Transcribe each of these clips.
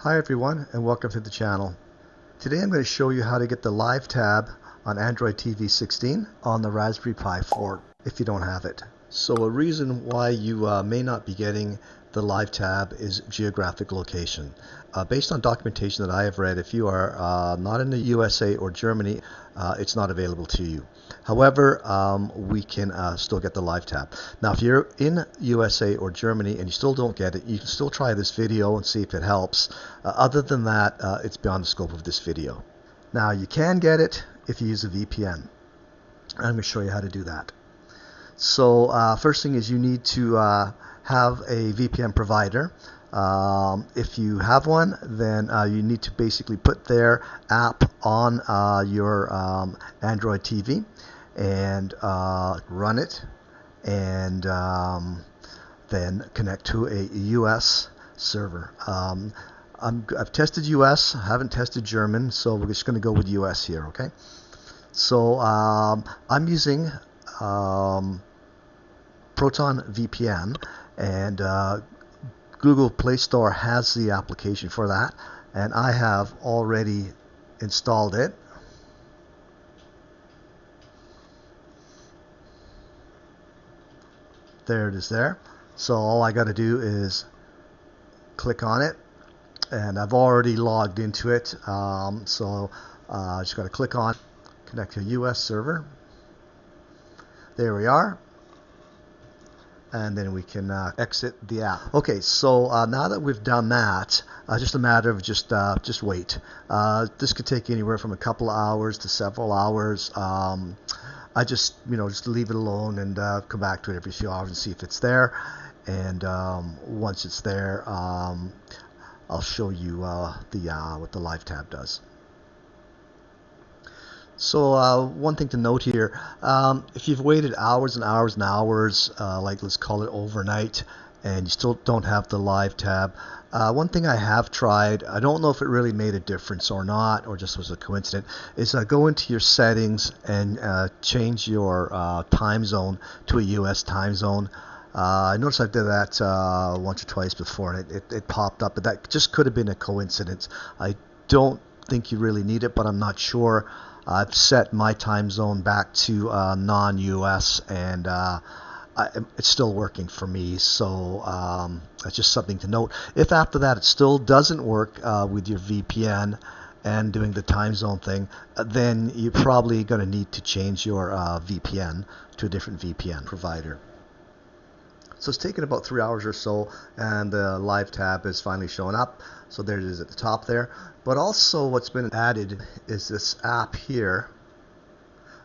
Hi everyone, and welcome to the channel. Today I'm going to show you how to get the Live tab on Android TV 16 on the Raspberry Pi 4 if you don't have it. So a reason why you may not be getting the Live tab is geographic location. Based on documentation that I have read, if you are not in the USA or Germany, it's not available to you. However, we can still get the Live tab. Now, if you're in USA or Germany and you still don't get it, you can still try this video and see if it helps. Other than that, it's beyond the scope of this video. Now, you can get it if you use a VPN. I'm going to show you how to do that. So first thing is you need to have a VPN provider. If you have one, then you need to basically put their app on your Android TV and run it, and then connect to a US server. I've tested US, I haven't tested German, so we're just going to go with US here, okay? So I'm using Proton VPN, and Google Play Store has the application for that, and I have already installed it. There it is there. So all I got to do is click on it, and I've already logged into it, so I just got to click on connect to a US server. There we are. And then we can exit the app. Okay, so now that we've done that, just a matter of just wait. This could take anywhere from a couple of hours to several hours. I just leave it alone and come back to it every few hours and see if it's there. And once it's there, I'll show you what the Live tab does. So one thing to note here, if you've waited hours and hours and hours, like let's call it overnight, and you still don't have the Live tab, one thing I have tried, I don't know if it really made a difference or not, or just was a coincidence, is go into your settings and change your time zone to a US time zone. I noticed I did that once or twice before, and it popped up, but that just could have been a coincidence. I don't think you really need it, but I'm not sure. I've set my time zone back to non-US, and it's still working for me, so that's just something to note. If after that it still doesn't work with your VPN and doing the time zone thing, then you're probably going to need to change your VPN to a different VPN provider. So it's taken about 3 hours or so, and the Live tab is finally showing up. So there it is at the top there. But also what's been added is this app here,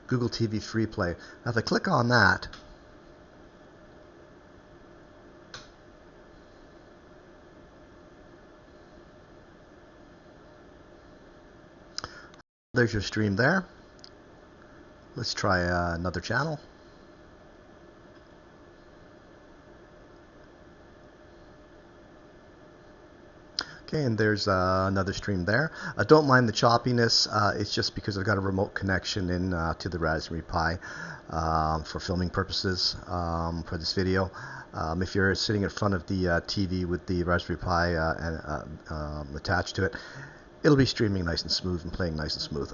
Google TV Freeplay. Now if I click on that, there's your stream there. Let's try another channel. Okay, and there's another stream there. I don't mind the choppiness. It's just because I've got a remote connection in to the Raspberry Pi for filming purposes for this video. If you're sitting in front of the TV with the Raspberry Pi attached to it, it'll be streaming nice and smooth and playing nice and smooth.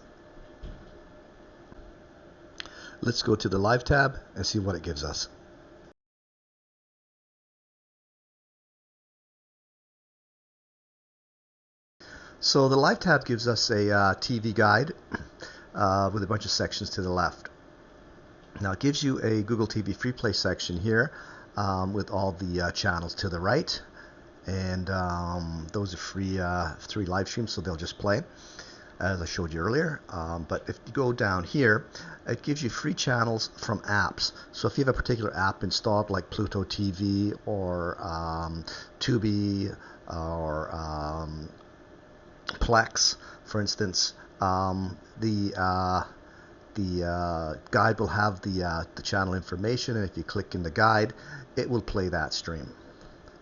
Let's go to the Live tab and see what it gives us. So the Live tab gives us a TV guide with a bunch of sections to the left. Now it gives you a Google TV Freeplay section here with all the channels to the right, and those are free live streams, so they'll just play as I showed you earlier. But if you go down here, it gives you free channels from apps. So if you have a particular app installed, like Pluto TV or Tubi or Plex, for instance, the guide will have the channel information, and if you click in the guide, it will play that stream.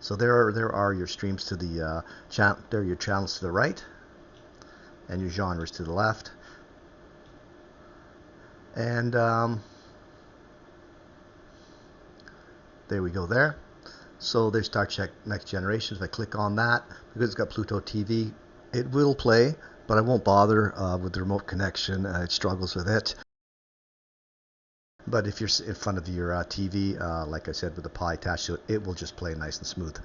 So there are your streams to the there are your channels to the right, and your genres to the left, and there we go there. So there's Star Trek Next Generation. If I click on that, because it's got Pluto TV, it will play, but I won't bother with the remote connection. It struggles with it. But if you're in front of your TV, like I said, with the Pi attached to it, it will just play nice and smooth.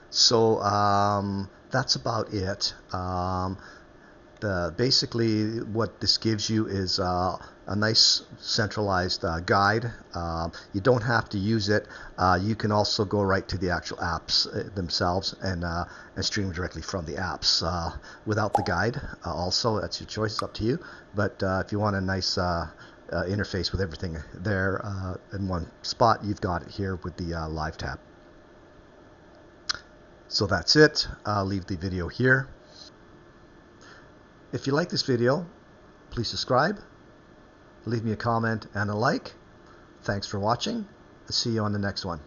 So that's about it. Basically, what this gives you is a nice centralized guide. You don't have to use it. You can also go right to the actual apps themselves and stream directly from the apps without the guide. Also, that's your choice. It's up to you. But if you want a nice interface with everything there in one spot, you've got it here with the Live tab. So that's it. I'll leave the video here. If you like this video, please subscribe, leave me a comment and a like. Thanks for watching. I'll see you on the next one.